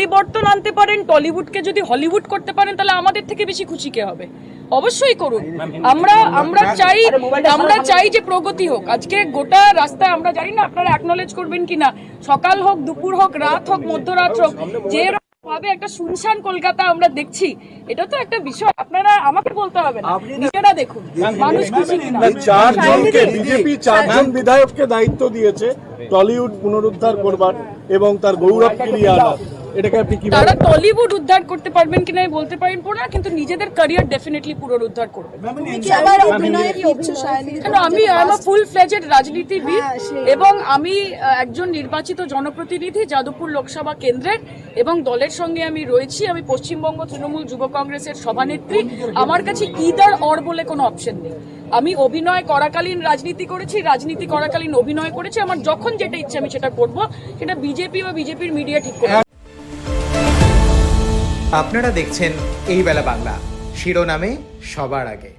পরিবর্তন আনতে পারেন, টলিউডকে যদি হলিউড করতে পারেন, তাহলে আমাদের থেকে বেশি খুশি কে হবে? অবশ্যই করুন। আমরা চাই যে প্রগতি হোক। আজকে গোটা রাস্তায় আমরা জানি না আপনারা অ্যাকনলেজ করবেন কিনা, সকাল হোক, দুপুর হোক, রাত হোক, মধ্যরাত হোক, যে ভাবে একটা শুনশান কলকাতা আমরা দেখছি, এটা তো একটা বিষয়। আপনারা আমাকে বলতে হবে না, নিজেরা দেখুন মানুষ খুশি কিনা। চারজনকে বিজেপি 4 জন বিধায়ককে দায়িত্ব দিয়েছে টলিউড পুনরুদ্ধার করবার এবং তার গৌরব ফিরিয়ে আনার। এটাকে আপনি কি তারা টলিউড উদ্ধার করতে পারবেন কিনা আমি বলতে পারেন না, কিন্তু নিজেদের ক্যারিয়ার ডেফিনেটলি পুনরুদ্ধার করবে। আমি ফুল ফ্লেজেড রাজনীতিবিদ এবং আমি একজন নির্বাচিত জনপ্রতিনিধি যাদবপুর লোকসভা কেন্দ্রের, এবং দলের সঙ্গে আমি রয়েছি। আমি পশ্চিমবঙ্গ তৃণমূল যুব কংগ্রেসের সভানেত্রী। আমার কাছে ইদার অর বলে কোনো অপশন নেই। আমি অভিনয় করাকালীন রাজনীতি করেছি, রাজনীতি করাকালীন অভিনয় করেছি। আমার যখন যেটা ইচ্ছে আমি সেটা করব, সেটা বিজেপি বা বিজেপির মিডিয়া ঠিক করবে। আপনারা দেখছেন এই বেলা বাংলা, শিরোনামে সবার আগে।